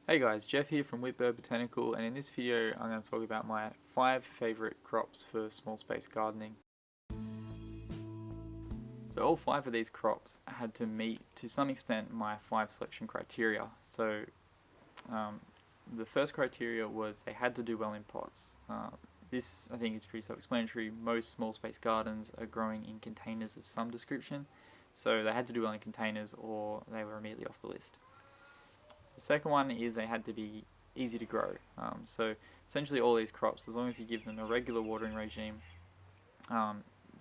Hey guys, Jeff here from Whitbird Botanical, and in this video I'm going to talk about my 5 favourite crops for small space gardening. So all 5 of these crops had to meet, to some extent, my 5 selection criteria. So the first criteria was they had to do well in pots. This I think is pretty self-explanatory. Most small space gardens are growing in containers of some description, so they had to do well in containers or they were immediately off the list. The second one is they had to be easy to grow. So essentially all these crops, as long as you give them a regular watering regime,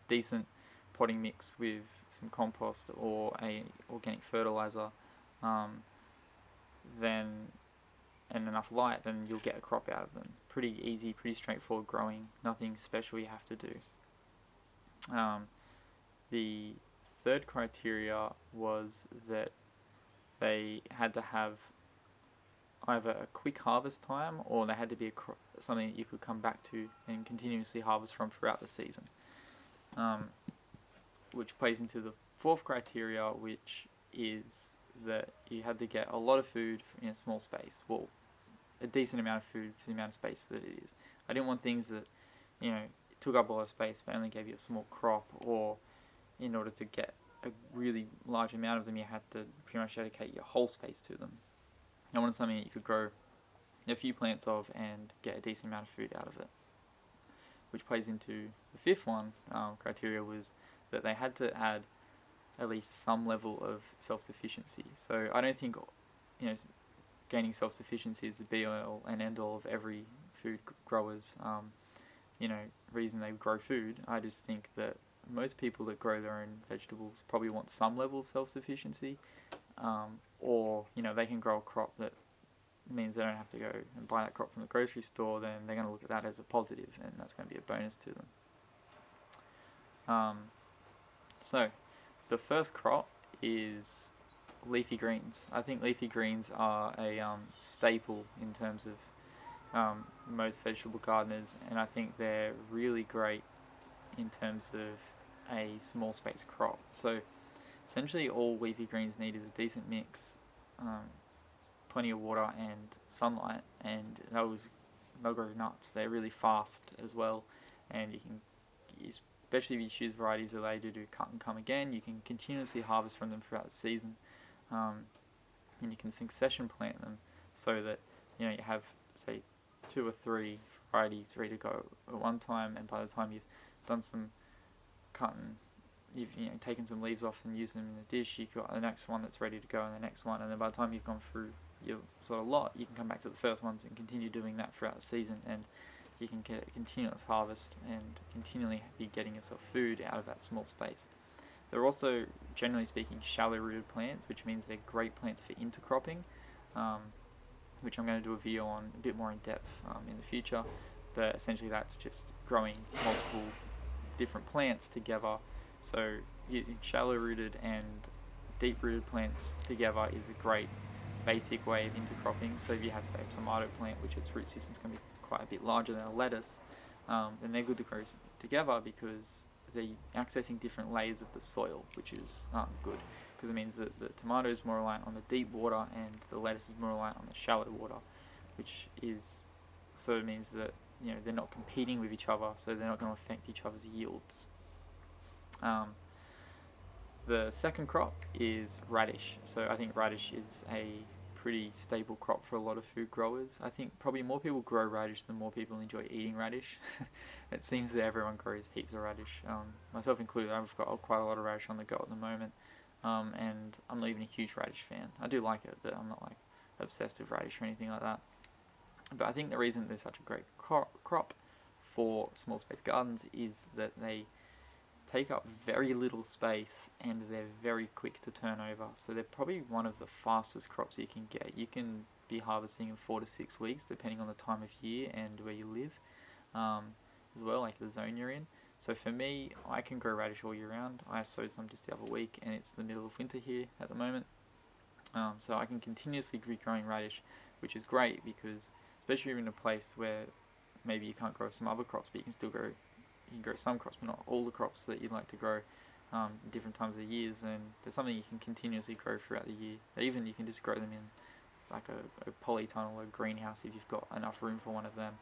decent potting mix with some compost or a organic fertilizer, then and enough light, then you'll get a crop out of them. Pretty easy, pretty straightforward growing, nothing special you have to do. The third criteria was that they had to have either a quick harvest time or they had to be something that you could come back to and continuously harvest from throughout the season. Which plays into the fourth criteria, which is that you had to get a lot of food in a small space. Well, a decent amount of food for the amount of space that it is. I didn't want things that, took up a lot of space but only gave you a small crop, or in order to get a really large amount of them you had to pretty much dedicate your whole space to them. I wanted something that you could grow a few plants of and get a decent amount of food out of it. Which plays into the fifth one, criteria was that they had to add at least some level of self-sufficiency. So I don't think, gaining self-sufficiency is the be-all and end-all of every food grower's, reason they grow food. I just think that most people that grow their own vegetables probably want some level of self-sufficiency, or they can grow a crop that means they don't have to go and buy that crop from the grocery store. Then they're going to look at that as a positive, and that's going to be a bonus to them. So the first crop is leafy greens. I think leafy greens are a staple in terms of most vegetable gardeners, and I think they're really great in terms of a small space crop. So essentially all leafy greens need is a decent mix, plenty of water and sunlight, and they'll grow nuts. They're really fast as well, and you can, especially if you choose varieties that they do cut and come again, you can continuously harvest from them throughout the season, and you can succession plant them so that you have, say, 2 or 3 varieties ready to go at one time, and by the time you've done some cutting, you've taken some leaves off and used them in the dish, you've got the next one that's ready to go and the next one, and then by the time you've gone through your sort of lot, you can come back to the first ones and continue doing that throughout the season, and you can get a continuous harvest and continually be getting yourself food out of that small space. They're also, generally speaking, shallow rooted plants, which means they're great plants for intercropping, which I'm going to do a video on a bit more in depth in the future. But essentially that's just growing multiple different plants together. So using shallow rooted and deep rooted plants together is a great basic way of intercropping. So if you have, say, a tomato plant, which its root system is going to be quite a bit larger than a lettuce, then they're good to grow together because they're accessing different layers of the soil, which is good, because it means that the tomato is more reliant on the deep water and the lettuce is more reliant on the shallow water, which is sort of means that they're not competing with each other, so they're not going to affect each other's yields. The second crop is radish. So I think radish is a pretty stable crop for a lot of food growers. I think probably more people grow radish than more people enjoy eating radish. It seems that everyone grows heaps of radish, myself included. I've got quite a lot of radish on the go at the moment, and I'm not even a huge radish fan. I do like it, but I'm not like obsessed with radish or anything like that. But I think the reason they're such a great crop for small space gardens is that they take up very little space and they're very quick to turn over. So they're probably one of the fastest crops you can get. You can be harvesting in 4 to 6 weeks depending on the time of year and where you live, as well, like the zone you're in. So for me, I can grow radish all year round. I sowed some just the other week and it's the middle of winter here at the moment. So I can continuously be growing radish, which is great because especially if you're in a place where maybe you can't grow some other crops, but you can grow some crops, but not all the crops that you'd like to grow different times of the years, and there's something you can continuously grow throughout the year. Even you can just grow them in like a polytunnel or a greenhouse if you've got enough room for one of them.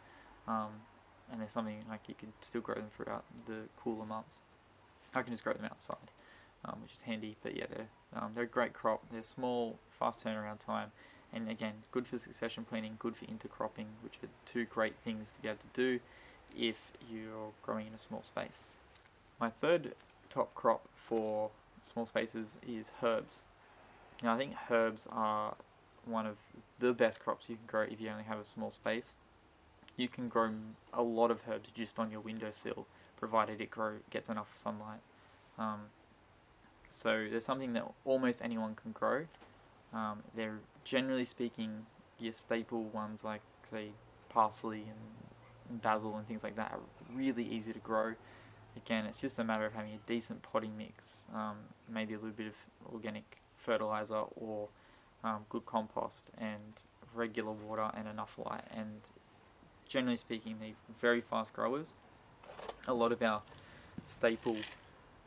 And they're something like you can still grow them throughout the cooler months. I can just grow them outside, which is handy. But yeah, they're a great crop. They're small, fast turnaround time, and again, good for succession planting, good for intercropping, which are two great things to be able to do if you're growing in a small space. My third top crop for small spaces is herbs. Now, I think herbs are one of the best crops you can grow if you only have a small space. You can grow a lot of herbs just on your windowsill, provided it gets enough sunlight. So there's something that almost anyone can grow. They're generally speaking your staple ones like, say, parsley and basil and things like that are really easy to grow. Again, it's just a matter of having a decent potting mix, maybe a little bit of organic fertilizer or good compost and regular water and enough light. And generally speaking, they're very fast growers. A lot of our staple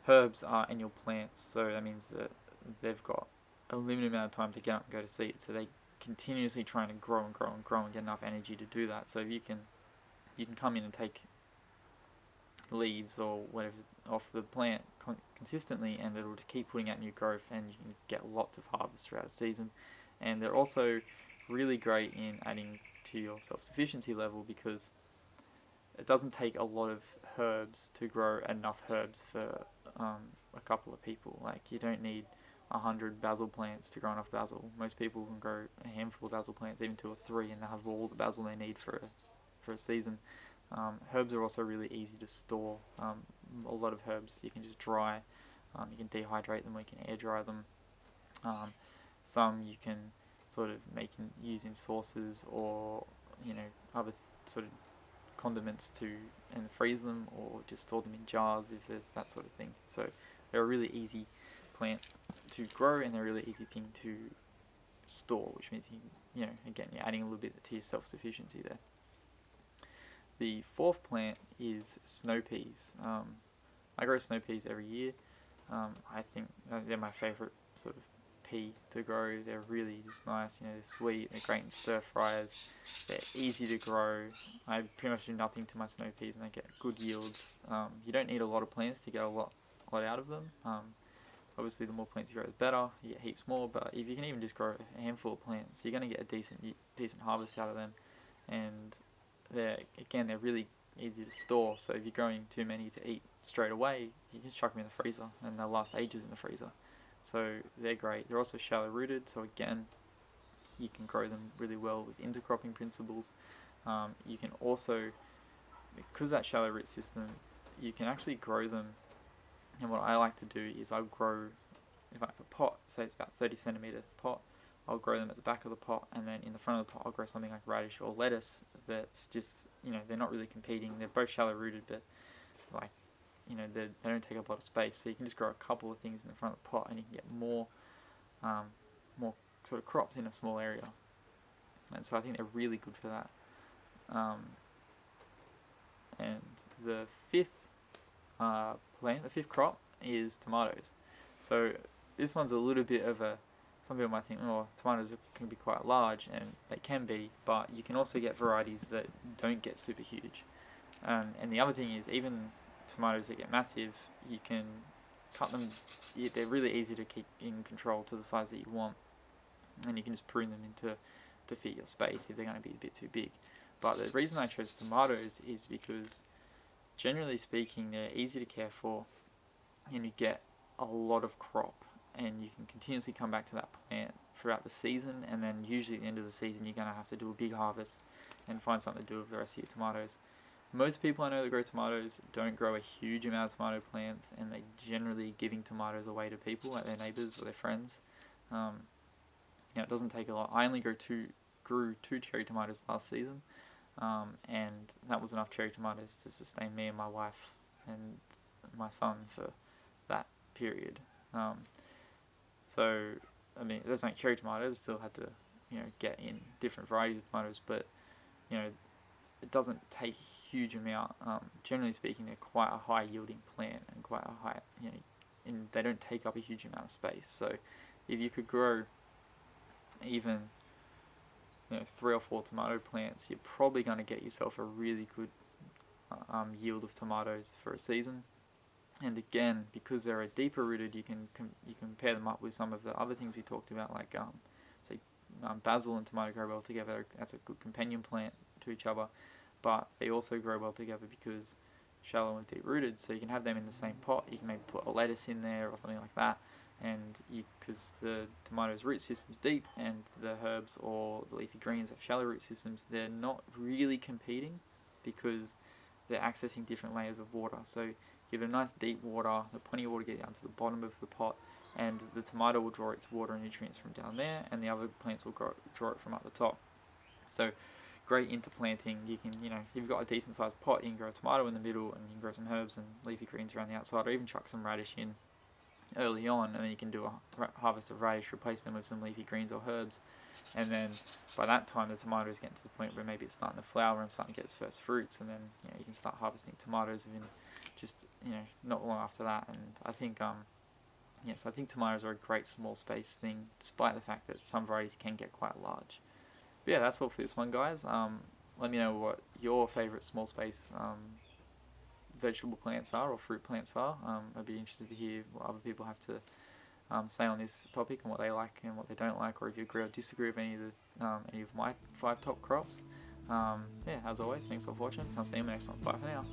herbs are annual plants, so that means that they've got a limited amount of time to get up and go to seed, so they continuously trying to grow and grow and grow and get enough energy to do that. So if you can come in and take leaves or whatever off the plant consistently, and it'll just keep putting out new growth, and you can get lots of harvest throughout the season. And they're also really great in adding to your self-sufficiency level, because it doesn't take a lot of herbs to grow enough herbs for a couple of people. Like, you don't need 100 basil plants to grow enough basil. Most people can grow a handful of basil plants, even 2 or 3, and they have all the basil they need for a season. Herbs are also really easy to store. A lot of herbs you can just dry. You can dehydrate them, or you can air dry them. Some you can sort of use in sauces, or other sort of condiments and freeze them, or just store them in jars if there's that sort of thing. So they're a really easy plant to grow, and they're a really easy thing to store, which means you're adding a little bit to your self-sufficiency there. The fourth plant is snow peas. I grow snow peas every year. I think they're my favourite sort of pea to grow. They're really just nice. They're sweet. They're great in stir fries. They're easy to grow. I pretty much do nothing to my snow peas, and I get good yields. You don't need a lot of plants to get a lot out of them. Obviously, the more plants you grow, the better. You get heaps more. But if you can even just grow a handful of plants, you're going to get a decent harvest out of them. And they're really easy to store. So if you're growing too many to eat straight away, you can just chuck them in the freezer, and they'll last ages in the freezer. So they're great. They're also shallow rooted, so again, you can grow them really well with intercropping principles. You can also, because that shallow root system, you can actually grow them. And what I like to do is I'll grow, if I have a pot, say it's about 30 centimeter pot, I'll grow them at the back of the pot, and then in the front of the pot I'll grow something like radish or lettuce that's just, they're not really competing. They're both shallow rooted, but they don't take up a lot of space, so you can just grow a couple of things in the front of the pot, and you can get more sort of crops in a small area. And so I think they're really good for that. And the fifth the fifth crop is tomatoes. So this one's a little bit of some people might think, tomatoes can be quite large, and they can be, but you can also get varieties that don't get super huge. And the other thing is, even tomatoes that get massive, you can cut them. They're really easy to keep in control to the size that you want, and you can just prune them to fit your space if they're going to be a bit too big. But the reason I chose tomatoes is because, generally speaking, they're easy to care for, and you get a lot of crop, and you can continuously come back to that plant throughout the season, and then usually at the end of the season you're going to have to do a big harvest and find something to do with the rest of your tomatoes. Most people I know that grow tomatoes don't grow a huge amount of tomato plants, and they're generally giving tomatoes away to people, like their neighbours or their friends. It doesn't take a lot. I only grew two cherry tomatoes last season, and that was enough cherry tomatoes to sustain me and my wife and my son for that period. So, there's like cherry tomatoes, still had to, get in different varieties of tomatoes, but, it doesn't take a huge amount. Generally speaking, they're quite a high yielding plant, and quite a high, and they don't take up a huge amount of space. So if you could grow even 3 or 4 tomato plants, you're probably going to get yourself a really good yield of tomatoes for a season. And again, because they're deeper rooted, you can pair them up with some of the other things we talked about, like basil and tomato grow well together. That's a good companion plant to each other, but they also grow well together because shallow and deep rooted. So you can have them in the same pot. You can maybe put a lettuce in there or something like that, and because the tomato's root system's deep and the herbs or the leafy greens have shallow root systems, they're not really competing because they're accessing different layers of water. So give it a nice deep water, plenty of water get down to the bottom of the pot, and the tomato will draw its water and nutrients from down there, and the other plants will draw it from up the top. So great interplanting. You can, if you've got a decent sized pot, you can grow a tomato in the middle, and you can grow some herbs and leafy greens around the outside, or even chuck some radish in early on, and then you can do a harvest of radish, replace them with some leafy greens or herbs, and then by that time the tomato is getting to the point where maybe it's starting to flower and starting to get its first fruits, and then you can start harvesting tomatoes within just not long after that. And I think I think tomatoes are a great small space thing, despite the fact that some varieties can get quite large. But yeah, that's all for this one, guys. Let me know what your favourite small space vegetable plants are or fruit plants are. I'd be interested to hear what other people have to say on this topic and what they like and what they don't like, or if you agree or disagree with any of my 5 top crops. As always, thanks for watching. I'll see you in the next one. Bye for now.